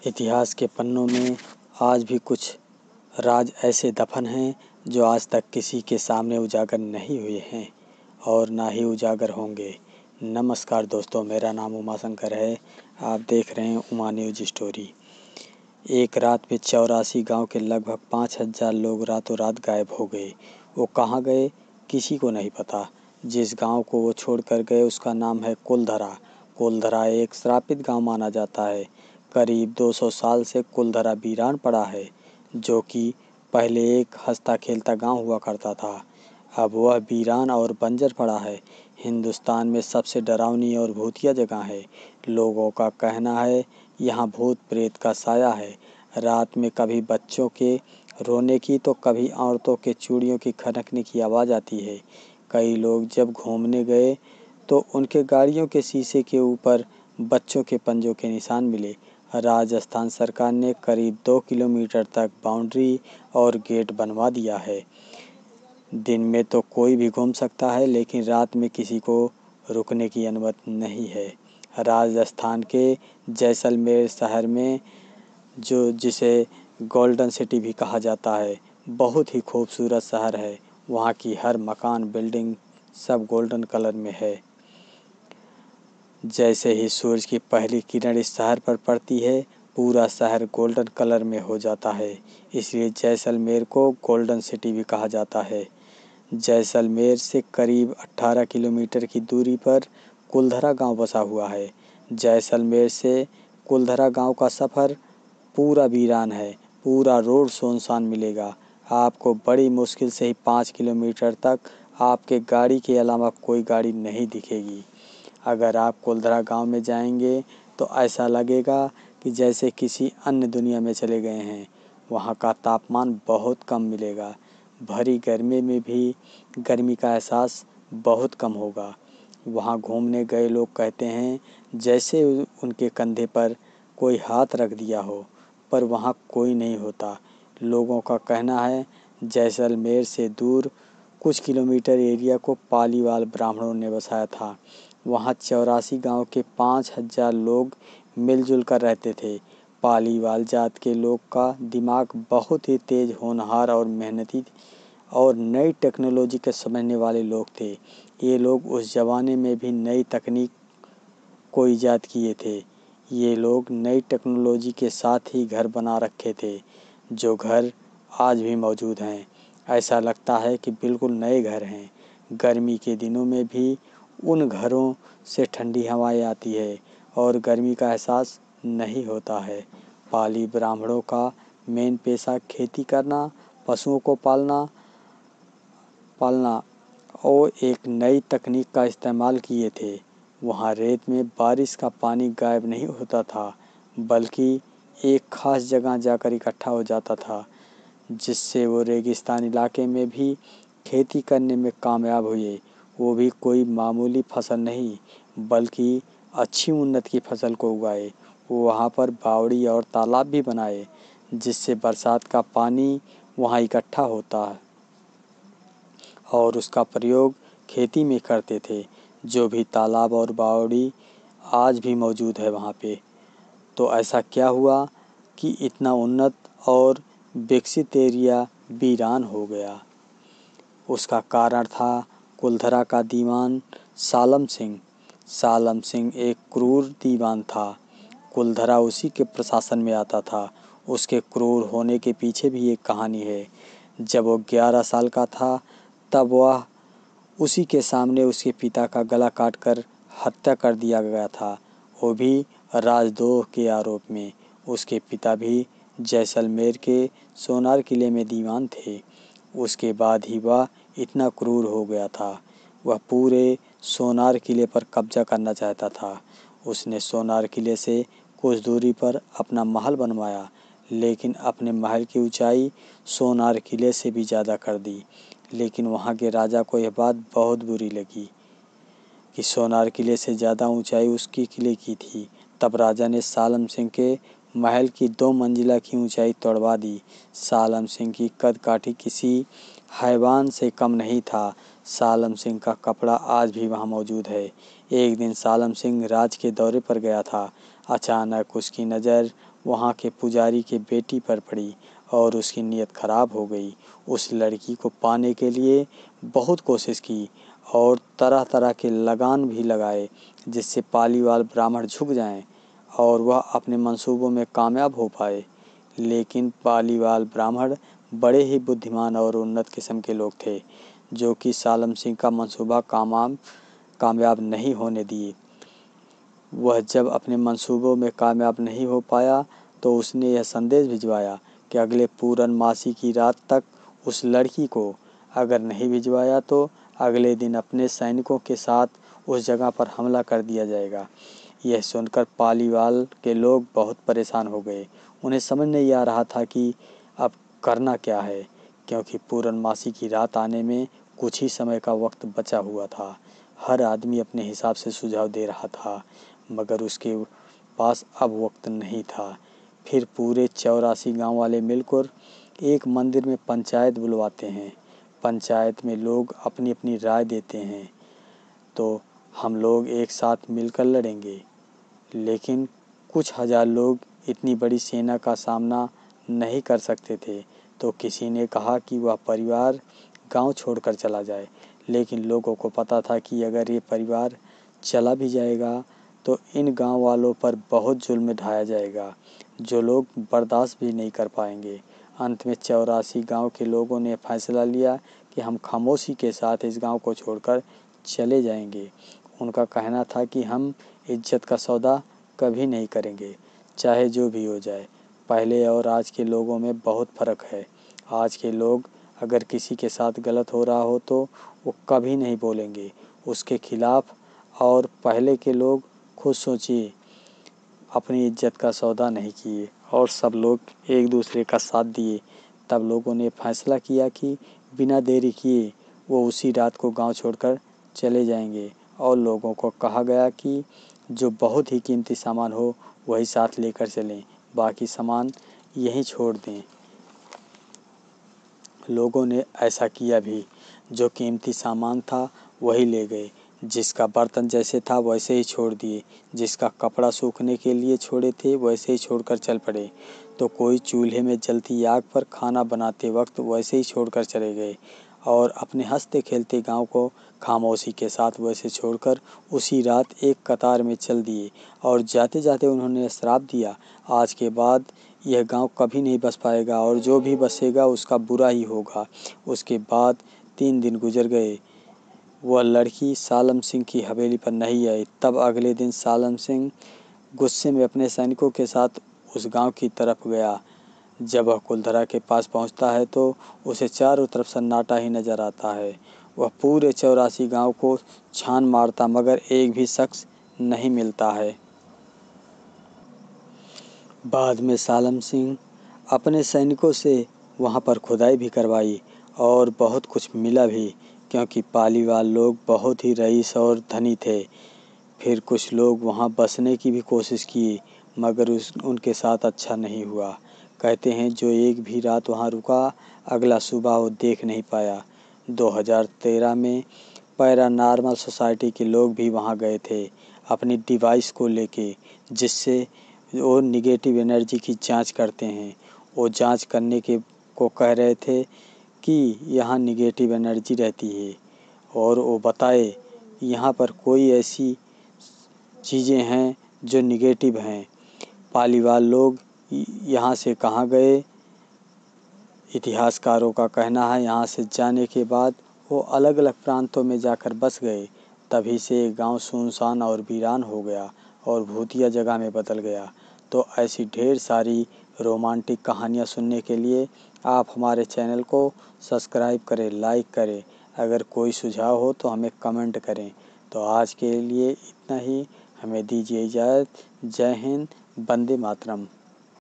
इतिहास के पन्नों में आज भी कुछ राज ऐसे दफन हैं जो आज तक किसी के सामने उजागर नहीं हुए हैं और ना ही उजागर होंगे। नमस्कार दोस्तों, मेरा नाम उमाशंकर है। आप देख रहे हैं उमा न्यूज स्टोरी। एक रात में 84 गांव के लगभग 5000 लोग रातों रात गायब हो गए। वो कहाँ गए किसी को नहीं पता। जिस गांव को वो छोड़कर गए उसका नाम है कुलधरा। कुलधरा एक श्रापित गांव माना जाता है। करीब 200 साल से कुलधरा वीरान पड़ा है, जो कि पहले एक हंसता खेलता गांव हुआ करता था। अब वह वीरान और बंजर पड़ा है। हिंदुस्तान में सबसे डरावनी और भूतिया जगह है। लोगों का कहना है यहाँ भूत प्रेत का साया है। रात में कभी बच्चों के रोने की तो कभी औरतों के चूड़ियों की खनकने की आवाज़ आती है। कई लोग जब घूमने गए तो उनके गाड़ियों के शीशे के ऊपर बच्चों के पंजों के निशान मिले। राजस्थान सरकार ने करीब 2 किलोमीटर तक बाउंड्री और गेट बनवा दिया है। दिन में तो कोई भी घूम सकता है, लेकिन रात में किसी को रुकने की अनुमति नहीं है। राजस्थान के जैसलमेर शहर में जिसे गोल्डन सिटी भी कहा जाता है, बहुत ही खूबसूरत शहर है। वहाँ की हर मकान बिल्डिंग सब गोल्डन कलर में है। जैसे ही सूरज की पहली किरण इस शहर पर पड़ती है, पूरा शहर गोल्डन कलर में हो जाता है। इसलिए जैसलमेर को गोल्डन सिटी भी कहा जाता है। जैसलमेर से करीब 18 किलोमीटर की दूरी पर कुलधरा गांव बसा हुआ है। जैसलमेर से कुलधरा गांव का सफ़र पूरा वीरान है। पूरा रोड सुनसान मिलेगा। आपको बड़ी मुश्किल से ही 5 किलोमीटर तक आपके गाड़ी के अलावा कोई गाड़ी नहीं दिखेगी। अगर आप कुलधरा गांव में जाएंगे तो ऐसा लगेगा कि जैसे किसी अन्य दुनिया में चले गए हैं। वहाँ का तापमान बहुत कम मिलेगा। भरी गर्मी में भी गर्मी का एहसास बहुत कम होगा। वहाँ घूमने गए लोग कहते हैं जैसे उनके कंधे पर कोई हाथ रख दिया हो, पर वहाँ कोई नहीं होता। लोगों का कहना है जैसलमेर से दूर कुछ किलोमीटर एरिया को पालीवाल ब्राह्मणों ने बसाया था। वहाँ 84 गांव के 5000 लोग मिलजुल कर रहते थे। पालीवाल जात के लोग का दिमाग बहुत ही तेज, होनहार और मेहनती और नई टेक्नोलॉजी के समझने वाले लोग थे। ये लोग उस ज़माने में भी नई तकनीक को ईजाद किए थे। ये लोग नई टेक्नोलॉजी के साथ ही घर बना रखे थे, जो घर आज भी मौजूद हैं। ऐसा लगता है कि बिल्कुल नए घर हैं। गर्मी के दिनों में भी उन घरों से ठंडी हवाएं आती है और गर्मी का एहसास नहीं होता है। पाली ब्राह्मणों का मेन पेशा खेती करना, पशुओं को पालना और एक नई तकनीक का इस्तेमाल किए थे। वहाँ रेत में बारिश का पानी गायब नहीं होता था, बल्कि एक खास जगह जाकर इकट्ठा हो जाता था, जिससे वो रेगिस्तान इलाके में भी खेती करने में कामयाब हुए। वो भी कोई मामूली फसल नहीं, बल्कि अच्छी उन्नत की फसल को उगाए। वो वहाँ पर बावड़ी और तालाब भी बनाए, जिससे बरसात का पानी वहाँ इकट्ठा होता है और उसका प्रयोग खेती में करते थे। जो भी तालाब और बावड़ी आज भी मौजूद है वहाँ पे। तो ऐसा क्या हुआ कि इतना उन्नत और विकसित एरिया वीरान हो गया? उसका कारण था कुलधरा का दीवान सालम सिंह। सालम सिंह एक क्रूर दीवान था। कुलधरा उसी के प्रशासन में आता था। उसके क्रूर होने के पीछे भी एक कहानी है। जब वो 11 साल का था, तब वह उसी के सामने उसके पिता का गला काटकर हत्या कर दिया गया था, वो भी राजद्रोह के आरोप में। उसके पिता भी जैसलमेर के सोनार किले में दीवान थे। उसके बाद ही वह इतना क्रूर हो गया था। वह पूरे सोनार किले पर कब्जा करना चाहता था। उसने सोनार किले से कुछ दूरी पर अपना महल बनवाया, लेकिन अपने महल की ऊंचाई सोनार किले से भी ज़्यादा कर दी। लेकिन वहाँ के राजा को यह बात बहुत बुरी लगी कि सोनार किले से ज़्यादा ऊंचाई उसकी किले की थी। तब राजा ने सालम सिंह के महल की 2 मंजिला की ऊंचाई तोड़वा दी। सालम सिंह की कदकाठी किसी हैवान से कम नहीं था। सालम सिंह का कपड़ा आज भी वहाँ मौजूद है। एक दिन सालम सिंह राज के दौरे पर गया था। अचानक उसकी नज़र वहाँ के पुजारी के बेटी पर पड़ी और उसकी नीयत खराब हो गई। उस लड़की को पाने के लिए बहुत कोशिश की और तरह तरह के लगान भी लगाए जिससे पालीवाल ब्राह्मण झुक जाएं और वह अपने मंसूबों में कामयाब हो पाए। लेकिन पालीवाल ब्राह्मण बड़े ही बुद्धिमान और उन्नत किस्म के लोग थे जो कि सालम सिंह का मंसूबा कामयाब नहीं होने दिए। वह जब अपने मंसूबों में कामयाब नहीं हो पाया तो उसने यह संदेश भिजवाया कि अगले पूरन मासी की रात तक उस लड़की को अगर नहीं भिजवाया तो अगले दिन अपने सैनिकों के साथ उस जगह पर हमला कर दिया जाएगा। यह सुनकर पालीवाल के लोग बहुत परेशान हो गए। उन्हें समझ नहीं आ रहा था कि अब करना क्या है, क्योंकि पूरनमासी की रात आने में कुछ ही समय का वक्त बचा हुआ था। हर आदमी अपने हिसाब से सुझाव दे रहा था, मगर उसके पास अब वक्त नहीं था। फिर पूरे 84 गांव वाले मिलकर एक मंदिर में पंचायत बुलवाते हैं। पंचायत में लोग अपनी अपनी राय देते हैं, तो हम लोग एक साथ मिलकर लड़ेंगे। लेकिन कुछ हजार लोग इतनी बड़ी सेना का सामना नहीं कर सकते थे, तो किसी ने कहा कि वह परिवार गांव छोड़कर चला जाए। लेकिन लोगों को पता था कि अगर ये परिवार चला भी जाएगा तो इन गांव वालों पर बहुत जुल्म ढाया जाएगा जो लोग बर्दाश्त भी नहीं कर पाएंगे। अंत में 84 गांव के लोगों ने फैसला लिया कि हम खामोशी के साथ इस गांव को छोड़कर चले जाएंगे। उनका कहना था कि हम इज्जत का सौदा कभी नहीं करेंगे, चाहे जो भी हो जाए। पहले और आज के लोगों में बहुत फ़र्क है। आज के लोग अगर किसी के साथ गलत हो रहा हो तो वो कभी नहीं बोलेंगे उसके खिलाफ़, और पहले के लोग खुद सोचिए अपनी इज्जत का सौदा नहीं किए और सब लोग एक दूसरे का साथ दिए। तब लोगों ने फैसला किया कि बिना देरी किए वो उसी रात को गांव छोड़कर चले जाएंगे और लोगों को कहा गया कि जो बहुत ही कीमती सामान हो वही साथ लेकर चलें, बाकी सामान यहीं छोड़ दें। लोगों ने ऐसा किया भी। जो कीमती सामान था वही ले गए, जिसका बर्तन जैसे था वैसे ही छोड़ दिए, जिसका कपड़ा सूखने के लिए छोड़े थे वैसे ही छोड़कर चल पड़े। तो कोई चूल्हे में जलती आग पर खाना बनाते वक्त वैसे ही छोड़कर चले गए और अपने हंसते खेलते गांव को खामोशी के साथ वैसे छोड़कर उसी रात एक कतार में चल दिए। और जाते जाते उन्होंने श्राप दिया, आज के बाद यह गांव कभी नहीं बस पाएगा और जो भी बसेगा उसका बुरा ही होगा। उसके बाद 3 दिन गुजर गए, वह लड़की सालम सिंह की हवेली पर नहीं आई। तब अगले दिन सालम सिंह गुस्से में अपने सैनिकों के साथ उस गांव की तरफ गया। जब वह कुलधरा के पास पहुंचता है तो उसे चारों तरफ सन्नाटा ही नजर आता है। वह पूरे 84 गांव को छान मारता मगर एक भी शख्स नहीं मिलता है। बाद में सालम सिंह अपने सैनिकों से वहां पर खुदाई भी करवाई और बहुत कुछ मिला भी, क्योंकि पालीवाल लोग बहुत ही रईस और धनी थे। फिर कुछ लोग वहां बसने की भी कोशिश की मगर उनके साथ अच्छा नहीं हुआ। कहते हैं जो एक भी रात वहां रुका अगला सुबह वो देख नहीं पाया। 2013 में पैरानॉर्मल सोसाइटी के लोग भी वहां गए थे अपनी डिवाइस को लेके, जिससे वो निगेटिव एनर्जी की जांच करते हैं। वो जांच करने के को कह रहे थे कि यहाँ निगेटिव एनर्जी रहती है और वो बताए यहाँ पर कोई ऐसी चीज़ें हैं जो निगेटिव हैं। पालीवाल लोग यहाँ से कहाँ गए, इतिहासकारों का कहना है यहाँ से जाने के बाद वो अलग अलग प्रांतों में जाकर बस गए। तभी से गांव सुनसान और वीरान हो गया और भूतिया जगह में बदल गया। तो ऐसी ढेर सारी रोमांटिक कहानियाँ सुनने के लिए आप हमारे चैनल को सब्सक्राइब करें, लाइक करें। अगर कोई सुझाव हो तो हमें कमेंट करें। तो आज के लिए इतना ही, हमें दीजिए इजाज़त। जय हिंद, वंदे मातरम।